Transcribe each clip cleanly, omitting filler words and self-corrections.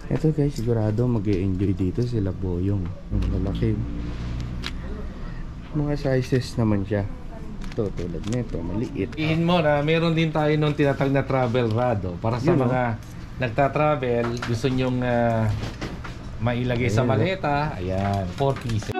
Ito guys, sigurado mag-e-enjoy dito sila Boyong. Yung lalaki. Mga sizes naman siya. Ito, tulad nito, maliit. Ihin mo na meron din tayo nung tinatag na travel rado para sa Yun, mga nagta-travel, gusto nyong mailagay sa maleta. Ayan, 4 pieces.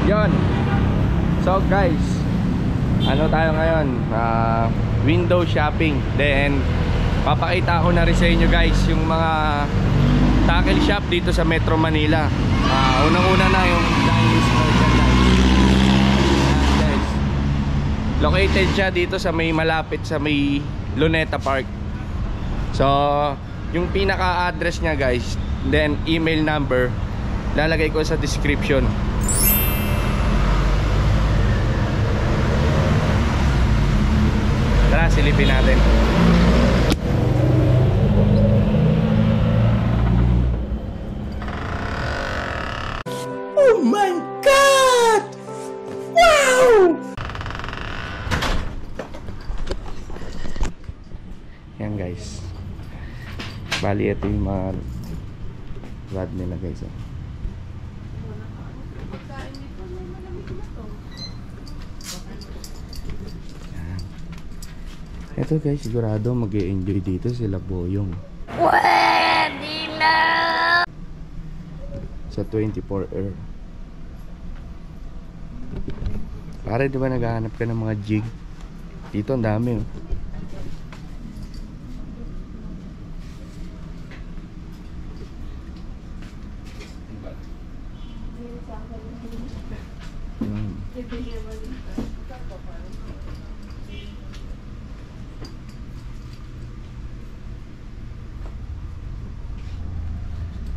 Yon. So guys, ano tayo ngayon? Window shopping. Then papakita ko na rin sa inyo guys yung mga tackle shop dito sa Metro Manila. Unang-una na yung Chinese guys. Located siya dito sa may malapit sa may Luneta Park. So yung pinaka-address niya guys, then email number lalagay ko sa description. Tara, silipin natin. Oh my God! Wow! Yan guys. Bali, ito yung mga rod nila guys. Ito guys, sigurado mag-e-enjoy dito sila Boyong. Pwede na! Sa 24R. Pare, di ba naghahanap ka ng mga jig? Dito ang dami oh.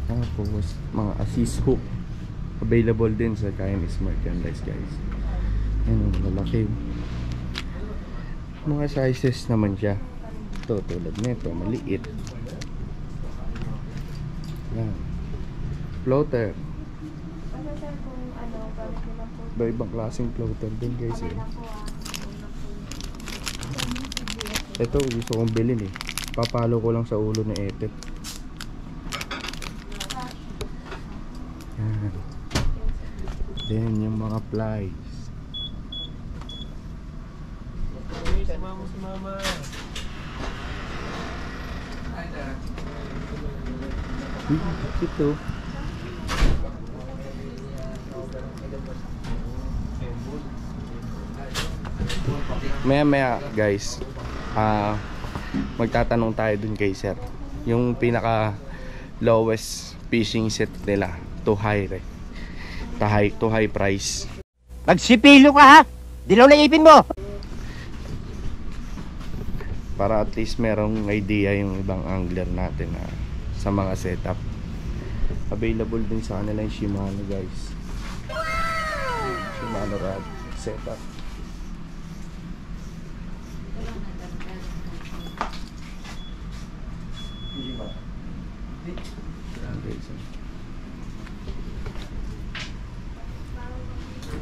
Tapos mga assist hook available din sa Chinese merchandise guys. Yan, lalaki. Mga sizes naman siya. Ito, tulad nito, maliit. Yan. Floater. Iba-ibang klaseng floater din guys eh. Ito gusto kong bilhin eh. Papalo ko lang sa ulo ni Etet. Yan. Then yung mga plies. Mama. Ito. Maya guys, magtatanong tayo dun kay sir. Yung pinaka lowest fishing set nila to high price. Magsipilo ka ha! Dilaw na ipin mo! Para at least merong idea yung ibang angler natin sa mga setup. Available din sa kanila yung Shimano guys. Shimano rod setup.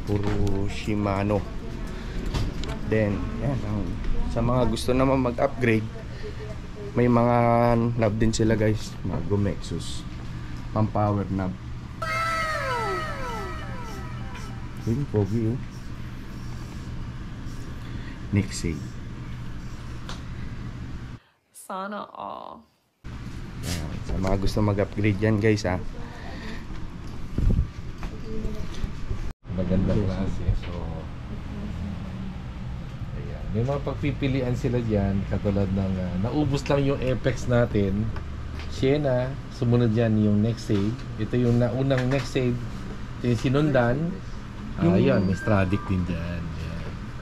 Puro Shimano. Then yan, sa mga gusto naman mag-upgrade, may mga knob din sila guys, mga Gomexus pang power knob. Yung pogi oh. Nixie. Sana all. Yan, sa mga gusto mag-upgrade yan guys ha. Magandang klase. So, ayan. May mga pagpipilian sila dyan. Katulad ng naubos lang yung Apex natin. Sienna. Sumunod yan yung Next Save. Ito yung naunang Next Save. Ito yung sinundan. Ayan, may Stradic din dyan. Ayan.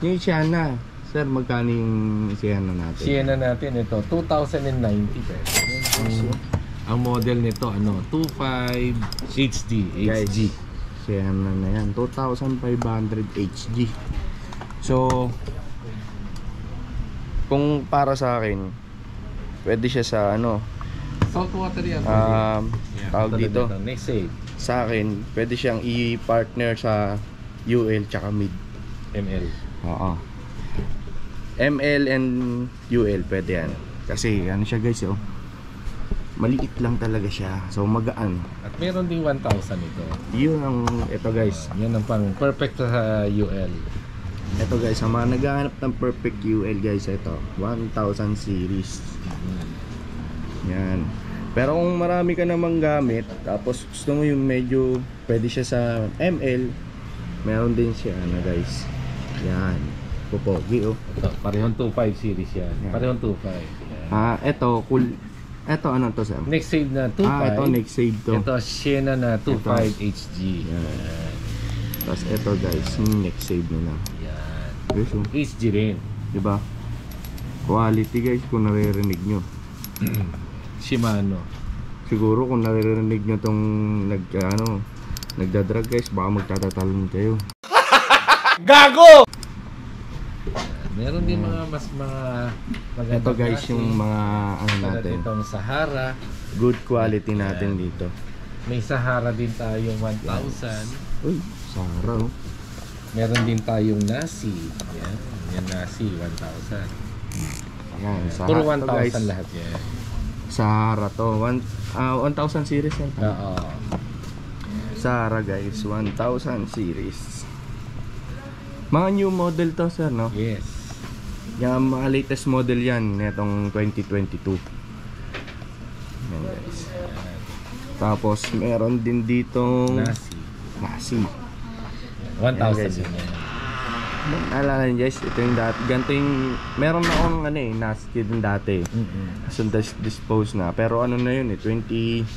Yung Sienna, sir, magkano yung Sienna natin? Sienna natin ito, 2,090 pesos. Ang model nito, 25 HD. Guys, Sienna na yan, 2,500 HG. So kung para sa akin, Pwede siya sa ano, Salt water yan. tawag dito. Next save. Sa akin, pwede siyang i-partner sa UL tsaka mid. ML. Oo. ML and UL, pwede yan. Kasi ano siya guys, oh. Maliit lang talaga siya. So magaan. At meron ding 1,000 ito. Yun ang, ito guys. Yan ang pang perfect sa UL. Ito guys, ang mga naghahanap ng perfect UL guys, ito 1000 series. Yan. Pero kung marami ka namang gamit, tapos gusto mo yung medyo pwede siya sa ML, meron din siya ano guys. Yan. Pupogi oh. Ito, parehong 25 series yan. Yan. Parehong 25. Yan. Ito cool. Ito ano to Sam? Next save na 25. Ito next save to. Ito Sienna na 25 HG. Yan. Tapos ito guys, yung next save na lang. Yan. Guys, oh. HG rin. Diba? Quality guys kung naririnig nyo. Shimano. Siguro kung naririnig nyo tong nagdadrag guys, baka magtatatalon kayo. Gago! Meron din mga maganda. Ito guys yung mga ano natin, Itong Sahara. good quality natin dito. May Sahara din tayong 1,000. Uy, Sara oh. Meron din tayong Nasi. Yan. Yan Nasi 1,000. Ayan, Puro Sahara to, guys. 1,000 lahat yan. Sahara to. 1,000 series yan. Oo. Sahara guys, 1,000 series. Mga new model to sir, no? Yes. Yung mga latest model yan, netong 2022. Yan guys. Tapos meron din ditong Nasi. Nasi. 1,000 guys. din yan. Alala niyo guys, ito yung ganito yung meron na akong ano eh, Nasi din dati. So dispose na. Pero ano na yun eh, 2016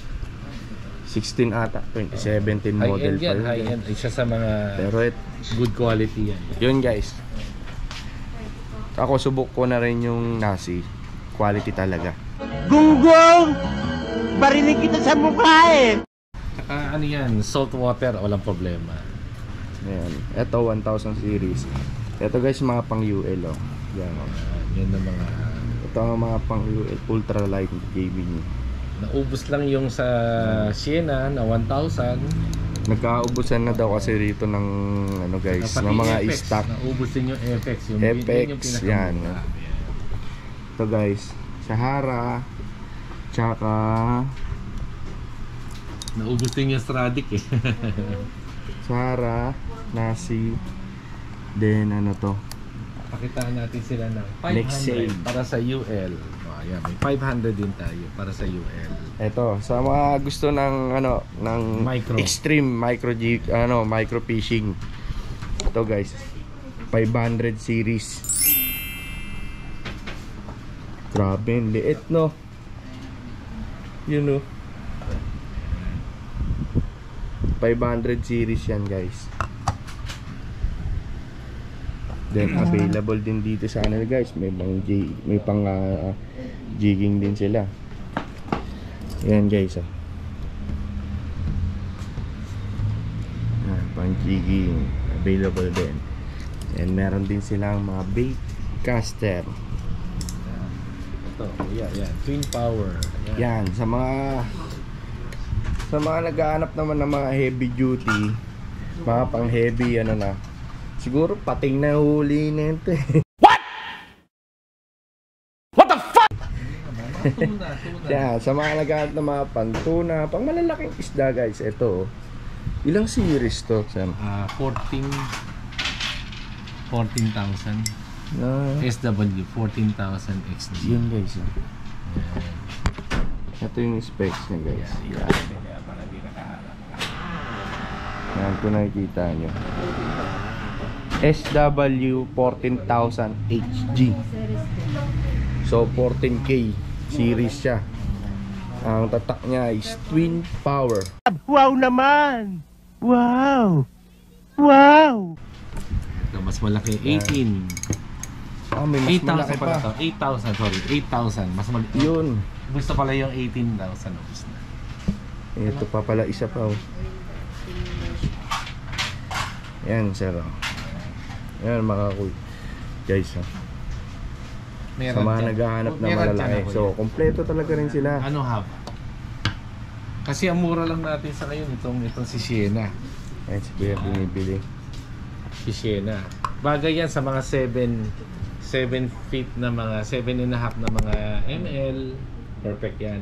ata, 2017 model High-end yan, pa yun. high-end. Isa sa mga Pero good quality yan. yun guys. Ako subok ko na rin yung Nasi. Quality talaga. Gunggong! Barinig kita sa mukha eh! Saka ano yan, salt water, walang problema. Ayan. Ito 1000 series. Ito guys mga pang UL oh. Yan oh. Yan ang mga Ito ang mga pang UL ultra light gaming. naubos lang yung sa Sienna na 1,000. Nagkaubusan na daw kasi rito ng ano guys, Pati ng mga FX, stock. naubos din yung FX. Yung FX, yung yan. pinakamura. Ito guys, Sahara, tsaka Naubos din yung Stradic eh. Sahara, Nasi, then ano to, Pakitaan natin sila ng 500 Next save. para sa UL. Oh, yan, may 500 din tayo para sa UL. ito sa mga gusto ng ano ng Micro. extreme micro fishing. Ito guys, 500 series. Grabe, ang liit no. You know. 500 series yan guys. Then available din dito sa kanila guys. May pang jigging din sila. Yan guys oh. Pang jigging available din. And meron din silang mga bait caster. Ito, yan. Twin power. Yan sa mga naghahanap naman ng mga heavy duty, mga pang heavy ano na. Siguro pating na huli na ito eh. Yeah, sa mga naghahanap ng mga pantuna, pang malalaking isda guys, ito. Ilang series to, Sam? 14,000 SW 14,000 XG. Yun guys. Ito yung specs niya guys. Yan kung nakikita nyo. SW 14,000 HG. So 14K series siya. Ang tatak niya is twin power. Wow naman! Wow! Wow! Ito, mas malaki 18. May mas 8,000 malaki pala pa. to. 8,000, sorry. 8,000. Mas malaki. Yun. Gusto pala yung 18,000. Ubus na. Ito pa pala isa pa oh. Yan sir oh. Yan mga cool guys oh. sa mga naghahanap na Meron malalaki. dyan ako So, kompleto talaga rin sila. Ano hub? Kasi ang mura lang natin sa ngayon itong si Sienna. Ayun, si Kuya binibili. Si Sienna. Bagay yan sa mga 7 feet na mga 7.5 na mga ml. Perfect yan.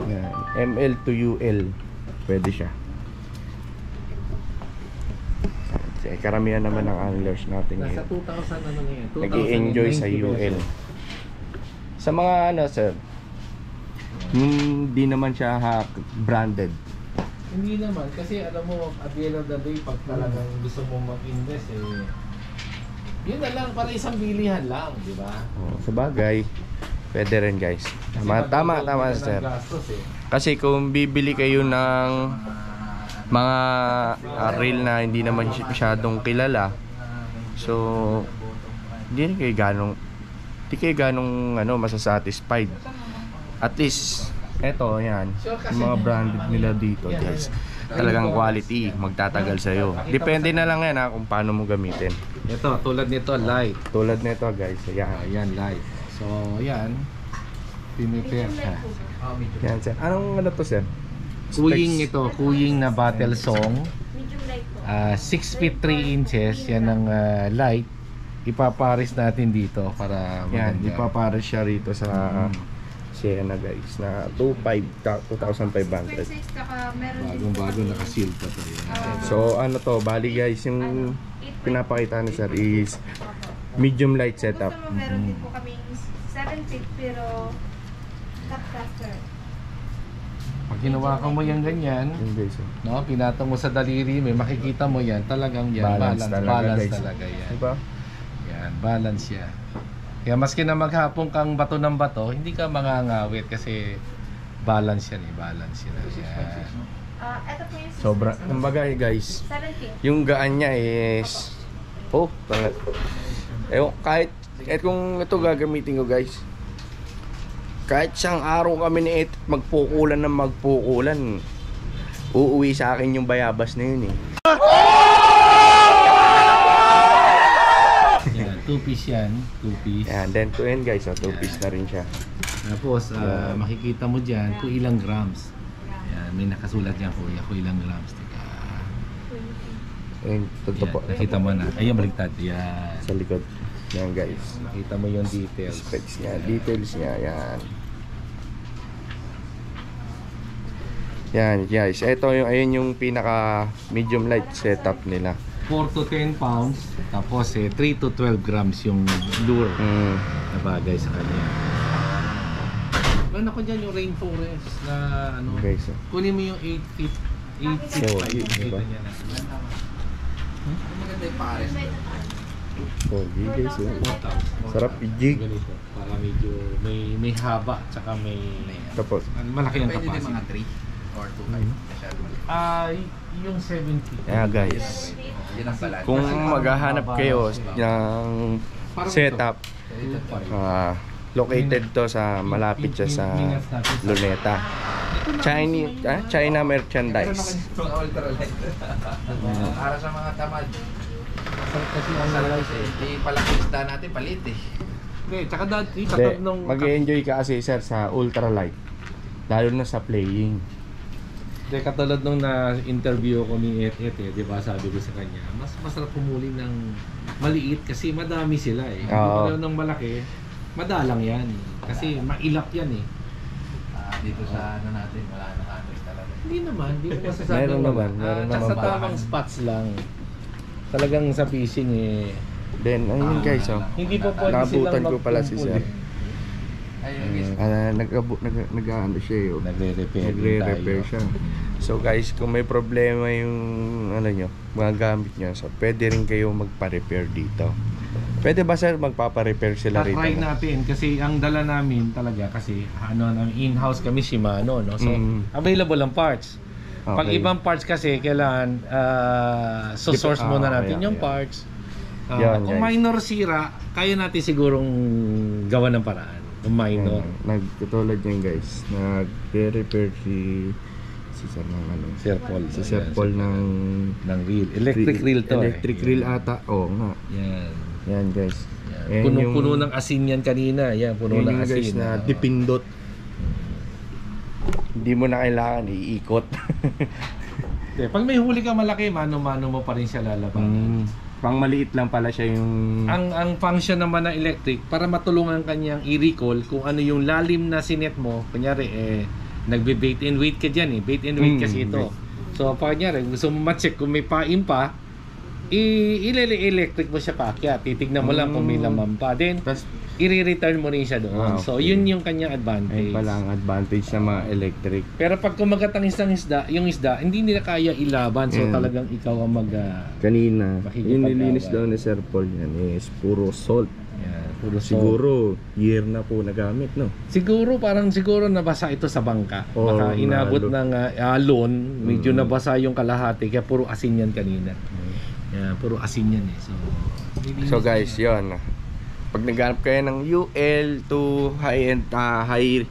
Yan. ML to UL. Pwede siya. Kasi karamihan naman ng anglers natin Nasa ngayon 2,000 ano na yan? nag-i-enjoy sa 2,090 UL. pesos. Sa mga ano sir, hindi naman siya branded. Hindi naman kasi alam mo at the end of the day pag talagang gusto mo mag-invest yun na lang para isang bilihan lang, di ba? Sa bagay, pwede rin guys. Tama sir. Kasi kung bibili kayo ng mga reel na hindi naman masyadong kilala, so hindi kayo ganong masasatisfied. At least eto yan, yung mga branded nila dito guys, talagang quality, magtatagal sa'yo. Depende na lang yan kung paano mo gamitin. Ito, tulad nito, light. Tulad nito guys, ayan. Ayan, light. So, ayan. Piniper. Yan sir. Anong ano to sir? Kuying ito, kuying na battle song. 6 feet 3 inches. Yan ang light. Ipaparis natin dito para Yan, maganda. ipapares siya rito sa Sienna guys na 2,500. Bagong bago nakaseal pa to. Yan. So ano to, bali guys, yung pinapakita ni sir is medium light setup. Meron din po kaming 7 feet pero top caster. Pag hinawakan mo yan ganyan, Yun guys. no, pinatong mo sa daliri, may makikita mo yan, talagang yan, balance guys. talaga yan. Diba? Yan, balance siya. Kaya maski na maghapon kang bato ng bato, hindi ka mangangawit kasi balance yan balance yan. Yan. Ito po yung Sobra. Kumbaga guys, 7 feet. yung gaan niya is kahit kung ito gagamitin ko guys, kahit isang araw kami ni Ed magpukulan ng magpukulan, uuwi sa akin yung bayabas na yun Yan, 2 piece yan, 2 piece. Yan, then to end guys, 2 piece na rin siya. Tapos makikita mo diyan kung ilang grams. Yan, may nakasulat diyan kung ilang grams. Tika. Ayun, totoo po. Nakita mo na. Ayun, baliktad. Yan. Sa likod. Yan guys. Nakita mo yung details. Specs niya, details niya, yan. Yan guys, ito ayun yung pinaka medium light setup nila. 4 to 10 pounds. Tapos 3 to 12 grams yung lure na bagay sa kanya. Meron ako dyan yung rainforest na ano. Guys, Kunin mo yung 8 feet. 8 feet. Oh, Kita diba? niya na. oh, guys, 4,000. sarap i-jig. Ganito. Para medyo may haba tsaka may Tapos, malaki ang Pwede din capacity. mga 3 or 2.5. Masyado malaki. Yung 7 feet. yeah guys, Yan ang balance. kung maghahanap kayo ng setup, located to sa malapit siya sa Luneta. China merchandise. Ultralight. Para sa mga tamad. Kasi ang Masarap kasi hindi palaki isda natin, palit eh. hindi, tsaka dati Hindi, katag nung mag-enjoy ka kasi sir sa ultralight. Lalo na sa playing. Hindi, katulad nung na-interview ko ni di ba sabi ko sa kanya, mas masarap pumuli ng maliit kasi madami sila eh. Oo. Pero nung malaki, madalang yan. Kasi mailap yan eh. Dito sa ano natin, wala na kanos talaga. Hindi naman, hindi ko masasabi. Meron naman, Sa naman. tamang spots lang. Talagang sa fishing eh. Then, ayun guys, Hindi po pwede naabutan silang ko pala si magkumpul sir. eh. Ayun guys. Nag-ano siya yun. Nagre-repair din Nagre-repair tayo. siya. So guys, kung may problema yung ano nyo, mga gamit nyo, so pwede rin kayo magpa-repair dito. Pwede ba sir magpapa-repair sila rito? Try natin kasi ang dala namin talaga kasi in-house kami Shimano, no. So available ang parts. Pag Okay. ibang parts kasi kailangan source muna natin okay, yung okay. parts. Yan, Kung guys. minor sira, kaya natin sigurong gawa ng paraan. Kung minor. Nagtutulad yan guys. Nag-repair si sir ng ano. Sir Paul. Si Sir Ayan, Paul ng ng reel. Electric reel to. Electric reel ata. Oo nga. Yan. Yan guys. Yan. Puno ng asin yan kanina. Yan, puno Yun ng yung asin. guys na dipindot. Hindi mo na kailangan iikot. Pag may huli ka malaki, mano-mano mo pa rin siya lalaban. Pang maliit lang pala siya yung... Ang function naman ng electric, para matulungan kanyang i-recall kung ano yung lalim na sinet mo. Kunyari, nagbe-bait and wait ka dyan bait and wait kasi ito. So, pag kunyari, gusto mo ma-check kung may pain pa, i-electric mo siya paakyat. Titignan mo lang kung may laman pa. Then, Tas, i-return mo rin siya doon. Okay. So, yun yung kanyang advantage. ay pala ang advantage ng mga electric. Pero pag kumagat ang yung isda, hindi nila kaya ilaban. So, talagang ikaw ang Kanina, Makikipag-away. yung nilinis daw ni Sir Paul yan is puro salt. puro salt. Siguro, year na po nagamit, no? Siguro nabasa ito sa bangka. Oo, Baka inabot ng alon, medyo nabasa yung kalahati. Kaya puro asin yan kanina. Yan, puro asin yan So guys, yun. Pag naghanap kayo ng UL to high-end, high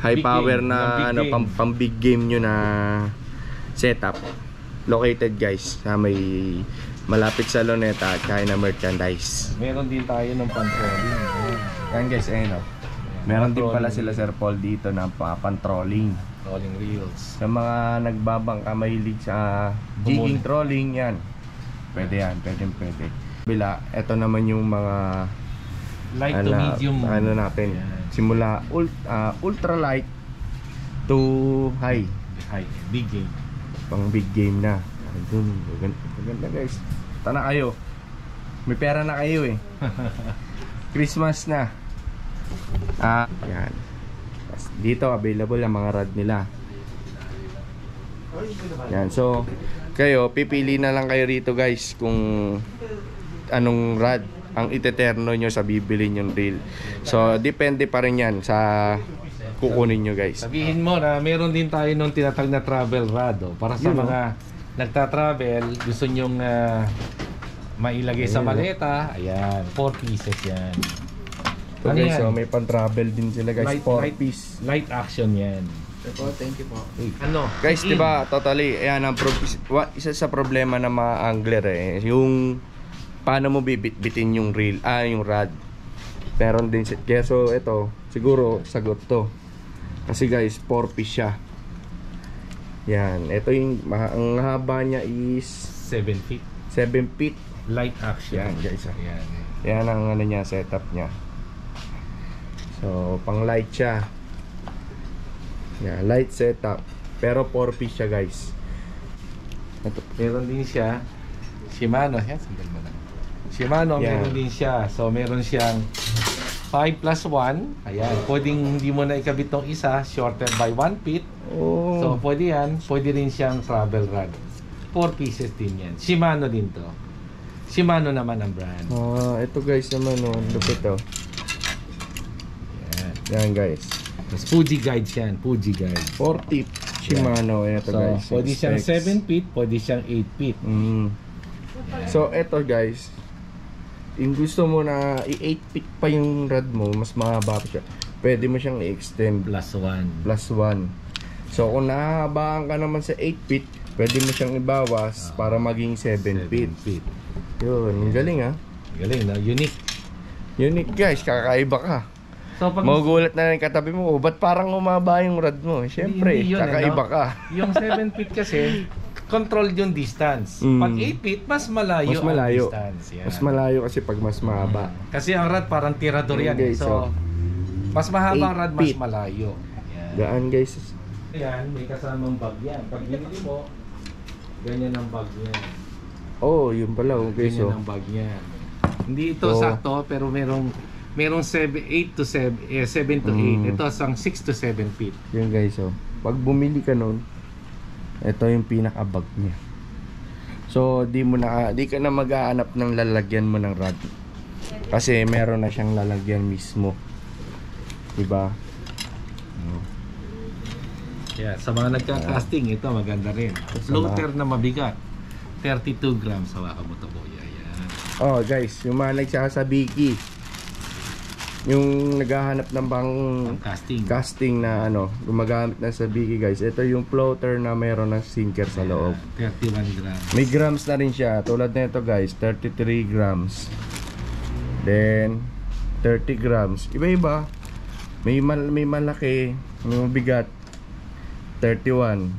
Big power game, na ng big game. pang big game nyo na setup, located guys sa may malapit sa Luneta at kaya na merchandise. Meron din tayo ng patrolling. Yan guys, ayun o. Meron din pala sila Sir Paul dito na pan-trolling. Trolling reels. Sa mga nagbabangka mahilig sa jigging trolling, yan. Pwede yan, pwede. Bila, ito naman yung mga Light to medium. ano natin. Yan. Simula ultra light to high. High, big game. Pang big game na. Maganda guys. Tana kayo. May pera na kayo Christmas na. Yan. Dito available ang mga rod nila. Yan. So, kayo pipili na lang kayo rito guys kung anong rod ang iteterno nyo sa bibili nyong reel. So, depende pa rin yan sa kukunin nyo guys. Sabihin mo na meron din tayo nung tinatag na travel rod para sa mga nagta-travel, gusto nyong mailagay sa maleta. Ayan, 4 pieces yan. So Ano guys, yan? so may pan-travel din sila guys, 4 piece. Light action yan. Thank you po. Ano? Guys, di ba totally, ayan ang isa sa problema ng mga angler yung paano mo bibitbitin yung reel, yung rod. Meron din kaya so ito, siguro sagot to. Kasi guys, 4 piece siya. Yan, ito yung ang haba niya is 7 feet. 7 feet. Light action. Yan guys. Ayan. Yan ang ano niya, setup niya. So, pang light siya. Yan, light setup. Pero 4 piece siya guys. Ito. Meron din siya Shimano. Yan, sandal mo lang. Shimano, Yan. meron din siya. So, meron siyang 5 plus 1. Ayan. Pwedeng hindi mo na ikabit tong isa. Shorter by 1 feet. Oh. So, pwede yan. Pwede rin siyang travel rod. 4 pieces din yan. Shimano din to. Shimano naman ang brand. Ito guys naman, lupit to. Yan. Yan guys. Tapos Fuji Guide yan. Fuji Guide. 40 Shimano. Ito So, guys. pwede siyang Specs. 7 feet. Pwede siyang 8 feet. So, ito guys. Yung gusto mo na i-8 feet pa yung rod mo, mas mahaba pa siya. Pwede mo siyang i-extend Plus 1. plus 1. So, kung nahahabaan ka naman sa 8 feet, pwede mo siyang ibawas para maging 7 feet. Yun, ang galing Galing na. Unique. Unique guys, kakaiba ka. So, pag Magugulat na lang yung katabi mo, ba't parang umaba yung rod mo? Siyempre, Hindi yun, kakaiba ka. yung 7 feet kasi, control yung distance. Pag 8 feet, mas malayo, Mas malayo. ang distance. Yan. Mas malayo kasi pag mas mahaba. Kasi ang rod parang tirador yan. Okay, So, mas mahaba ang 8 rod, mas feet. malayo. Yan. Gaan guys. Yan, may kasamang bag yan. Pag binili mo, ganyan ang bag niya. Oh, yun pala. Okay, Ganyan so. ang bag niya. Hindi ito So, sakto, pero merong 7 to 8. Ito sang 6 to 7 feet. Yun guys, so. Pag bumili ka nun, ito yung pinaka-bag niya. So, di ka na mag-aanap ng lalagyan mo ng rod. Kasi meron na siyang lalagyan mismo. Diba? Yeah, sa mga nagka-casting, ito maganda rin. Floater na mabigat. 32 grams hawakan mo ito, boy. Ayan. Oh, guys, yung mga nagsasabiki, yung naghahanap ng bang Casting. casting na gumagamit na sa biki guys. Ito yung floater na mayroon ng sinker sa loob. 31 grams. May grams na rin siya. Tulad nito guys, 33 grams. Then 30 grams. Iba-iba. May malaki, may mabigat. 31.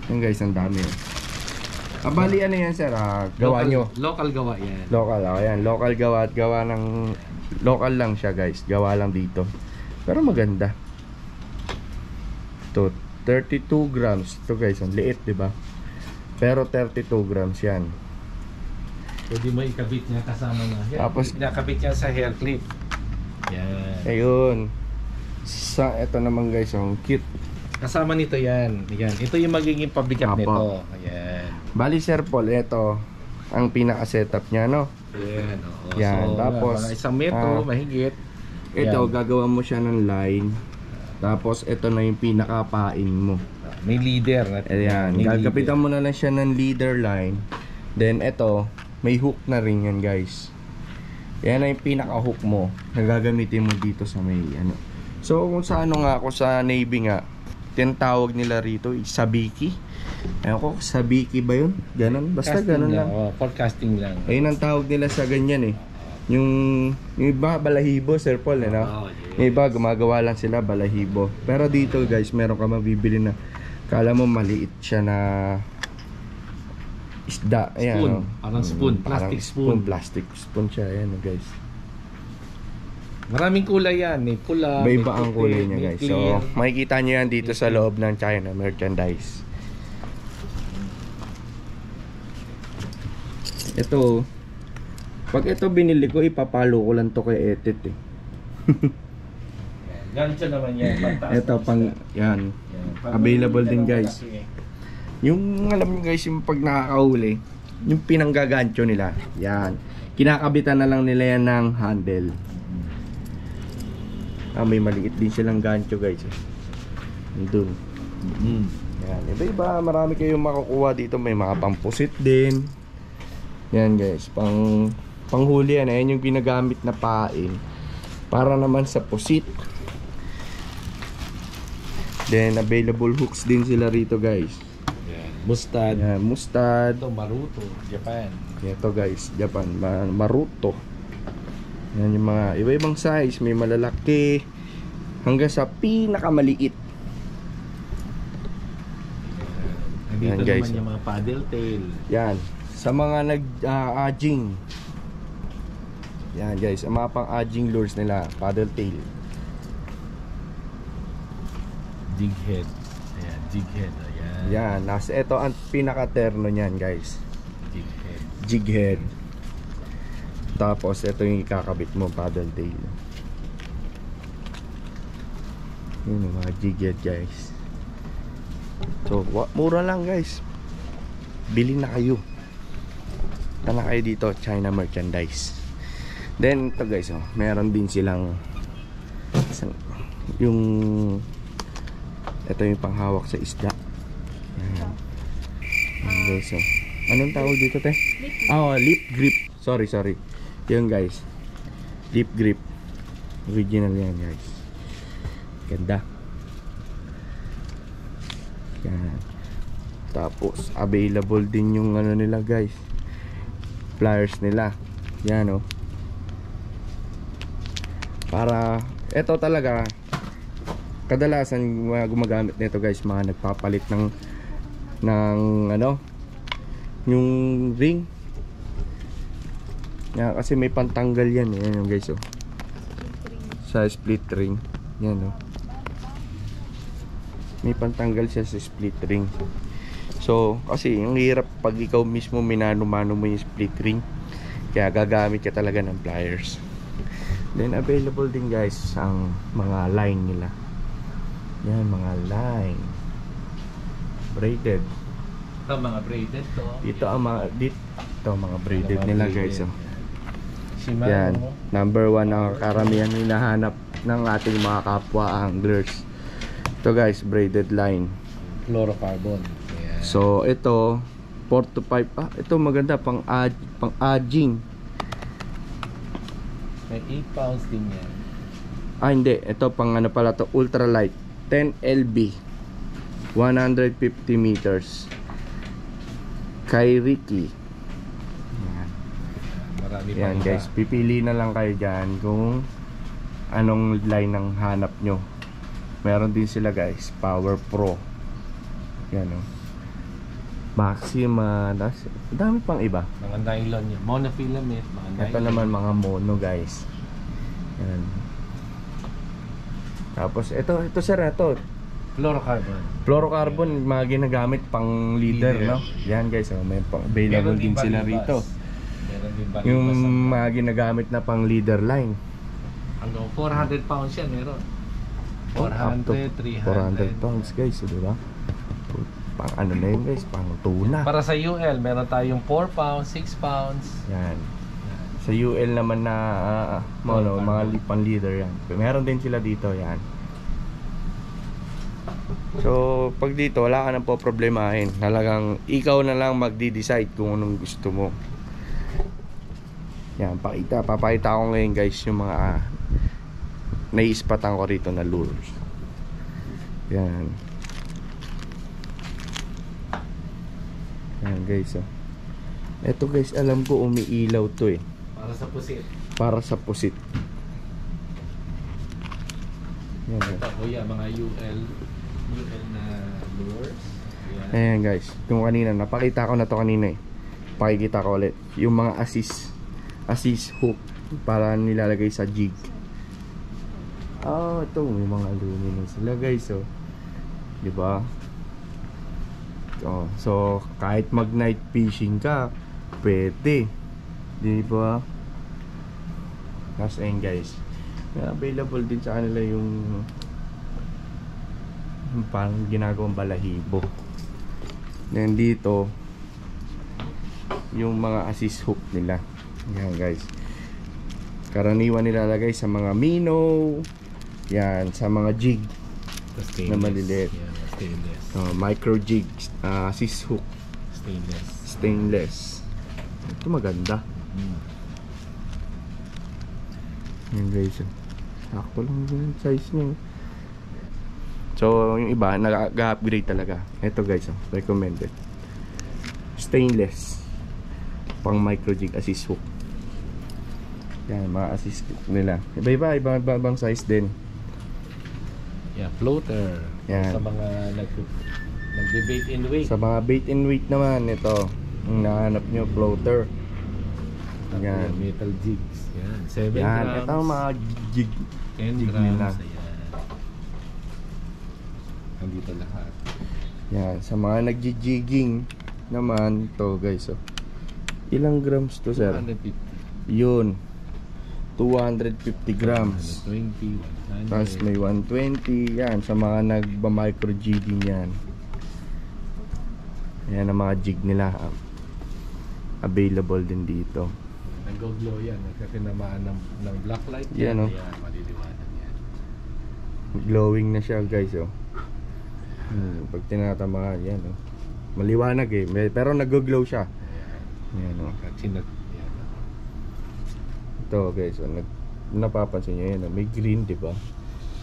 Yan guys, ang dami. Bali ano yan sir? Gawa nyo. Local gawa yan. Local, ayan. Local gawa at gawa ng... Local lang siya guys. Gawa lang dito. Pero maganda. Ito, 32 grams. Ito guys, ang liit, diba? Pero 32 grams yan. Pwede mo ikabit niya kasama na. Tapos- Nakabit niya sa hair clip. Yan. Ayun. Ito naman guys, ang cute. Kasama nito yan. Yan. Ito yung magiging pabigat Apo. nito. Ayan. Bali Sir Paul, ito ang pinaka-setup niya, no? Ayan. Oo. Yan, So, tapos, mga isang metro, mahigit. Ito, Yan. gagawa mo siya ng line. Tapos, ito na yung pinaka-pain mo. May leader. Ayan, May gagapitan mo na lang siya ng leader line. Then, ito, may hook na rin yan, guys. Yan na yung pinaka-hook mo na gagamitin mo dito sa may, ano. So, kung sa ano nga ako, sa Navy nga, tinatawag nila rito, sabiki. Ewan ko, sabiki ba yun? Ganon, basta Casting ganon lang. Oh, forecasting lang. Ayun ang tawag nila sa ganyan eh. Yung iba balahibo, Sir Paul, no? Oh, yes. Yung iba gumagawa lang sila balahibo. Pero dito guys, meron ka mabibili na kala mo maliit siya na isda. Ayan, Spoon. no? Parang spoon. Parang Plastic spoon. Plastic spoon siya. Ayan guys. Maraming kulay yan. May pula, may Iba-iba ang puti, kulay niya may guys. clear. So makikita nyo yan dito sa loob ng China merchandise. Ito, pag ito binili ko, ipapalo ko lang to kay Etet eh. Gancho naman yan. Pantaas Ito na pang, isda. yan. Yan. Pag Available may din, dalawang guys. malaki, Yung alam nyo guys, yung pag nakakahuli, yung pinanggagancho nila. Yan. Kinakabitan na lang nila yan ng handle. May maliit din silang gancho guys. Doon. Yan. Iba-iba, marami kayong makukuha dito. May mga pampusit din. Yan guys, panghuli yan. Ayan yung ginagamit na pain. Para naman sa pusit. Then available hooks din sila rito guys. Yan. Mustard. Yan, mustard. Ito, Maruto, Japan. Ito guys, Japan, Maruto. Yan yung mga iba-ibang size. May malalaki hanggang sa pinakamaliit. Nandito Yan, guys. naman yung mga paddle tail. Yan. Sa mga nag-aging. Yan guys, ang mga pang-aging lures nila, paddle tail. Jig head. Ayan, jig head. Ayan. Yan, nasa ito ang pinaka-terno niyan guys. Jig head. Jig head. Tapos ito yung ikakabit mo, paddle tail. Yun yung mga jig head guys. So, mura lang guys. Bili na kayo. Tala kayo dito, China merchandise. Then ito guys, meron din silang yung ito yung panghawak sa isda. Ayan. Ayan guys, anong tawag dito te? Lip grip. Sorry. Yun guys, lip grip. Original yan guys. Ganda. Yan. Tapos available din yung ano nila guys, pliers nila. Yan para ito talaga kadalasan mga gumagamit nito guys, mga nagpapalit ng ano yung ring. Yan, kasi may pantanggal yan yan yung guys sa split ring. Yan may pantanggal siya sa split ring. So kasi ang hirap pag ikaw mismo minano-mano mo yung split ring, kaya gagamit ka talaga ng pliers. Then available din guys ang mga line nila. Yan, mga line braided. Ito, mga braided to. Dito ang mga braided Mga nila braided. guys Shimano. Yan, number 1 ang karamihan hinahanap ng ating mga kapwa anglers. Ito guys, braided line. Fluorocarbon. Ayan. So ito 4 to 5. Ito maganda pang aging. May 8 pounds din yan. Hindi, ito pang ano pala to, ultralight 10 LB 150 meters kay Ricky. Marami Yan guys, pipili na lang kayo dyan kung anong line ang hanap nyo. Meron din sila guys, Power Pro. Yan o. Maxima. Dami pang iba. Mga nylon yun. Monofilament. Mga Ito nylon. naman mga mono guys. Yan. Tapos ito sir, ito Fluorocarbon. fluorocarbon, mga ginagamit pang leader, Leader. no? Yan guys, may available din sila rito. Meron din balibas. Yung mga ginagamit na pang leader line. Hanggang 400 pounds yan meron. Up to 400, 300. 400 pounds guys, di ba? Pang ano na yun guys, pang tuna. Para sa UL, meron tayong 4 pounds, 6 pounds. Yan. Sa UL naman na mga pang leader yan. Meron din sila dito, yan. So, pag dito, wala ka nang po problemahin. Talagang ikaw na lang magdi-decide kung anong gusto mo. Yan, papakita ko ngayon guys yung mga naiispatan ko rito na lures. Yan. Yan guys, oh. Ito guys, alam ko umiilaw to eh. Para sa pusit. Para sa pusit. Yan, Ito kuya, mga UL na lures. Ayan. ayan guys, yung kanina, napakita ko na to kanina eh. Pakikita ko ulit. Yung mga assist hook para nilalagay sa jig. Ito may mga aluminum sila guys, oh. 'Di ba? So kahit mag night fishing ka, pwede. 'Di ba? Tapos ayun guys, may available din sa kanila yung parang ginagawang balahibo. Then dito yung mga assist hook nila. Yan guys, karaniwan nilalagay sa mga minnow. Yan, sa mga jig na maliliit. Yan, stainless. Micro jig, assist hook, Stainless. stainless. Ito maganda. Yan guys, sakto lang yung size niya. So yung iba nag-upgrade talaga. Ito guys, recommended. Stainless, pang micro jig assist hook. Yan, mga assist hook nila. Iba-ibang size din. Yeah, floater. Yan. Sa mga nag-bait and weight. Sa mga bait and weight naman, ito ang nahanap nyo, floater. Yan. Metal jigs. Yan, 7 Yan, grams. ito ang mga jig 10 jig grams. nila. Ayan. Andito lahat. Yan, sa mga nagjijigging naman, to guys, oh. Ilang grams to sir? 150. Yun, 250 grams. 120, 100. Tapos may 120. Yan, sa mga nagba-micro jigging yan. Yan ang mga jig nila. Available din dito. Nag-glow yan. Nagkakinamaan ng black light. Yan, oh. Ayan, maliliwanag yan. Glowing na siya guys, oh. Pag tinatamaan yan, oh. Maliwanag eh, pero nag-glow siya. Yan, oh. Chinat. Yan. Ito guys, oh, napapansin nyo yan, oh. May green, di ba?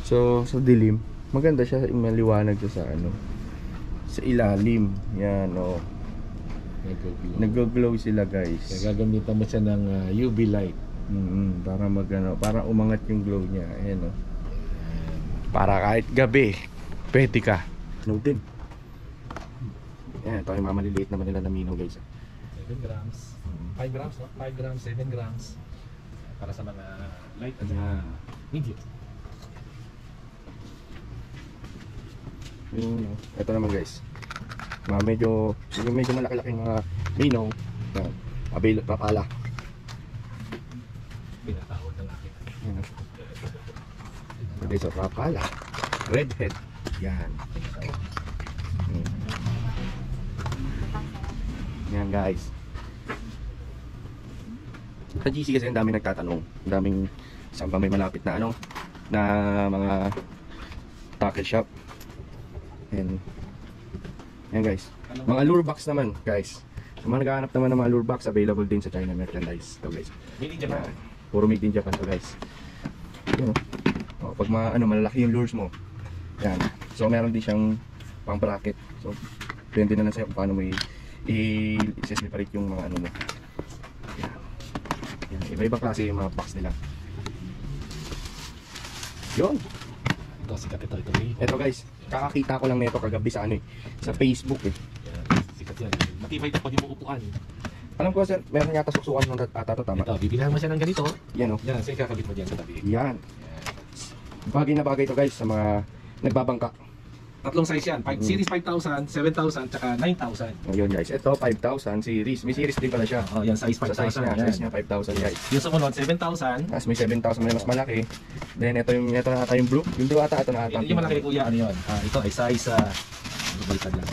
So sa dilim, maganda siya, maliwanag siya sa ano, sa ilalim. Yan, oh. Nag-glow. Nag-glow sila guys. Kaya gagamitan mo siya ng UV light. Para magano, para umangat yung glow niya. Ayan, oh. Para kahit gabi, pwede ka. Ano din? Ayan, ito yung mga maliliit naman nila na minnow guys. 7 grams. 5 grams, no? 5 grams, 7 grams. Para sa mga light at Ayan. medium. Yun, oh. Ito naman guys, mga medyo malaki-laking mga minnow na available pala. Pinatawag ng akin. Ayan, oh. Pwede sa rapala, redhead. Yan. Yan guys. Sa GC kasi ang dami nagtatanong. Ang daming saan ba may malapit na ano, na mga tackle shop. And yan guys. Mga lure box naman guys. Sa mga naghahanap naman ng mga lure box, available din sa China Merchandise. Ito guys. Made in Japan. Yan. Puro made in Japan to guys. Yan, oh. Pag malalaki yung lures mo. Yan. So meron din siyang pang bracket. So depende na lang sa'yo kung paano mo i-separate yung mga ano mo. Yan. Yan. Iba-ibang klase yung mga box nila. Yun. Ito, sikat ito. Ito guys, kakakita ko lang nito kagabi sa ano eh, sa Facebook eh. Yan, sikat yan. Matibay ito pag yung upuan. Alam ko sir, meron yata susukan ng ata to, tama? Ito, bibilihan mo siya ng ganito. Yan oh. Yan, sige kakabit mo dyan sa tabi. Yan. Bagay na bagay to guys sa mga nagbabangka. Tatlong size yan. Series 5,000, 7,000, tsaka 9,000. Ngayon guys, ito 5,000 series. May series din pala siya. Oh, yan, size Sa size 5,000. niya, Yan. size niya 5,000 guys. Yung sumunod, 7,000. Tapos may 7,000 na mas malaki. Then ito na ata yung blue. Yung blue ata, ito na ata. Yung malaki kuya, ano yun? Ito ay size, baliktad lang.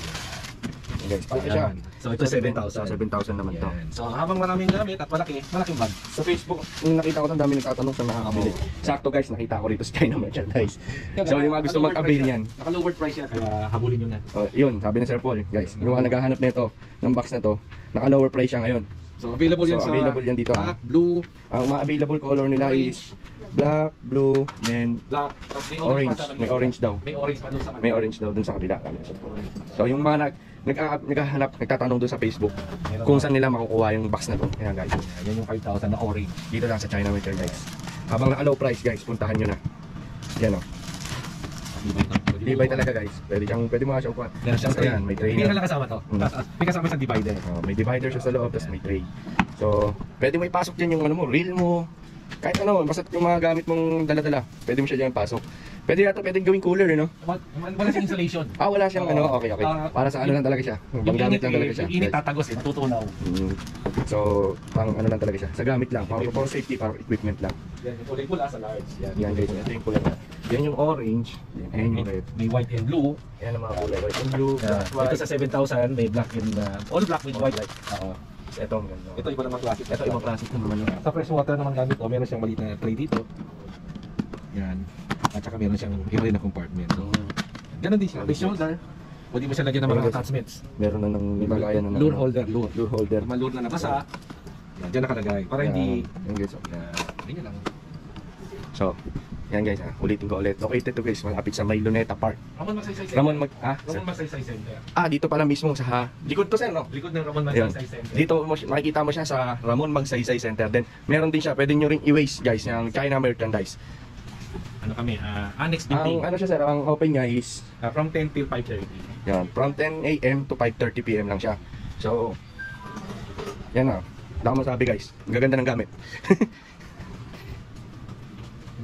Guys, malaki siya. Ayan. So ito 7,000. 7,000 naman to. Yan. So habang maraming gamit at malaking bag. Sa Facebook, nung nakita ko ito, ang dami nagtatanong sa nakakabili. Sakto guys, nakita ko rito sa China merchandise. So yung mga gusto mag-avail yan. Naka-lowered price yan, kaya habulin nyo na. Yun, sabi ni Sir Paul, guys, yung mga naghahanap nito ng box na to, naka-lower price siya ngayon. So available yan So, sa available yan dito, black, blue, Ang mga available color nila is black, blue, and black, tapos may orange. pa sa- May orange daw. May orange pa doon sa May orange daw dun sa kabila. So yung mga naghahanap, nagtatanong dun sa Facebook kung saan nila makukuha yung box na to. Kaya guys, Yan yung 5,000 na orange. dito lang sa China Winter guys. Habang naka-low price guys, puntahan nyo na. Yan o. Libay talaga guys. Pwede mo nga siya upuan. Meron siyang tray. Ayan, may tray Hindi na. na lang kasama to. May kasama siyang divider. May divider siya sa loob, tapos may tray. So, pwede mo ipasok dyan yung ano mo, reel mo. Kahit ano, basta yung mga gamit mong dala-dala, pwede mo siya dyan pasok. Pwede gawing cooler, no? Wala siyang insulation. Wala siyang ano, okay. Para sa ano lang talaga siya. Yung Panggamit init, lang talaga siya. yung init tatagos eh, natutunaw. So, pang ano lang talaga siya. Sa gamit lang, for safety, para equipment lang. Yan, yung kulay pula sa large. Yan guys, ito yung kulay. Yan yung orange, yan yung red. May white and blue. Yan ang mga kulay. White and blue, black, Ito white. sa 7,000, may black and all black with white. Oo. Ito ang ganda. Ito iba naman klase. Ito ibang klase ito naman yun. Sa fresh water naman gamit ko, meron siyang maliit na tray dito. Yan. At saka meron siyang iba rin na compartment. So, ganun din siya. May shoulder. Pwede mo siya lagyan ng mga attachments. Meron na ng ibagayan na Lure holder, lure. Lure holder. Kung lure na nabasa, yan, dyan nakalagay. Para hindi... Yan guys. Yan. Ganyan lang. So, yan guys ha. Ulitin ko ulit. Located to guys, malapit sa May Luneta Park. Ramon Magsaysay Center. Ramon Magsaysay Center. dito pala mismo sa likod to sir, no? Likod ng Ramon Ayun. Magsaysay Center. Dito makikita mo siya sa Ramon Magsaysay Center. Then meron din siya, pwede nyo ring i-waste guys yung China merchandise. Ano kami, annex Ang building. ano siya sir, ang open niya is From 10 till 5:30. yan, from 10 AM to 5:30 PM lang siya. So yan na. Wala akong masabi guys. Ang gaganda ng gamit.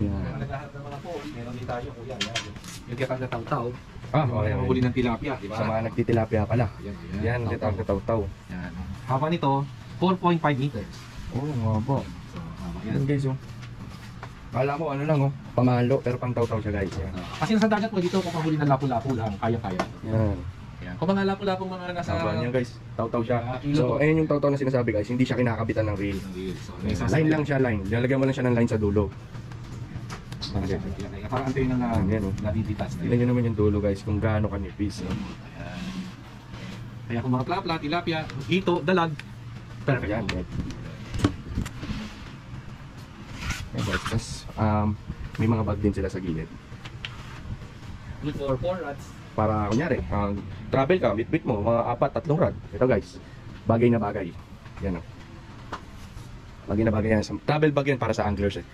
Kung Yan. naghahanap ng mga phone, meron din tayo kuya. Yan. Yung kaya taw-taw. Okay. Yung huli ng tilapia, di ba? Sa mga nagtitilapia pala. Yan, Yan, litang kataw-taw. Yan. Haba nito, 4.5 meters. Oh, nga po. So, haba Yan yan. guys, oh. Kala mo ano lang, oh. Pamalo, pero pang taw-taw siya guys. Yan. Kasi nasa dagat mo dito, kung panghuli ng lapu-lapu lang, kaya-kaya. Yan. Yan. Kung mga lapu-lapu mga nasa... Haba niyan guys. Taw-taw siya. Kilo So, to. ayun yung taw-taw na sinasabi guys. Hindi siya kinakabitan ng reel. So, may sasakyan. Line lang siya, line. Lalagyan mo lang siya ng line sa dulo. Okay. Parang antayin na Yan, oh. nadidetach na Tignan nyo naman yung dulo guys, kung gaano kanipis. No? Ayan. Kaya kung mga plapla, tilapia, hito, dalag, perfect. Yan, yan. Yan guys, tas, may mga bag din sila sa gilid. Good for 4 rods. Para kunyari, travel ka, bit mo, mga 4, 3 rod. Ito guys, bagay na bagay. Yan o. Bagay na bagay yan. Travel bag yan para sa anglers eh.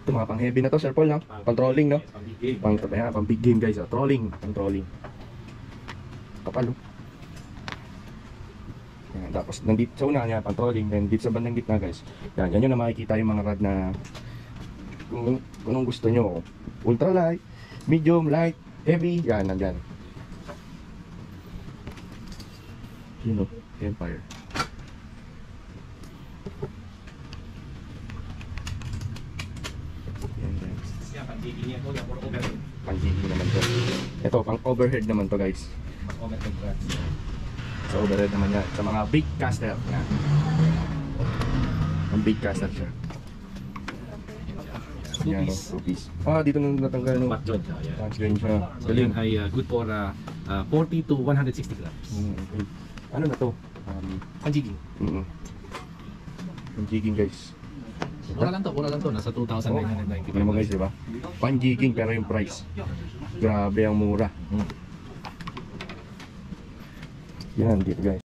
Ito mga pang heavy na to, Sir Paul, no? Pang trolling, no? Pang big game guys, oh. Trolling, pang trolling. Kapal, oh. Yan, tapos nandito sa una niya, pang trolling, then dito sa bandang gitna guys. Yan yun na makikita yung mga rod na kung anong gusto nyo. Ultra light, medium, light, heavy, yan, nandyan. Yun o, Empire. Yan guys. Yan, pang-digging yan, kuya, for overhead. Pang-digging naman to. Ito, pang overhead naman to guys. Overhead rods. Sa overhead naman yan. Sa mga big caster. Yan. Ang big caster siya. Yan, Rupees. rupees. Dito nung natanggal nung Fat John. Yan. punch green siya. So yan ay good for 40 to 160 grams. Okay. Ano na to? Pang-jigging. Ang jigging guys. Mura lang to. Nasa 2,990. Ano mo guys, diba? Pan-jigging pero yung price. Grabe ang mura. Yan, dito guys.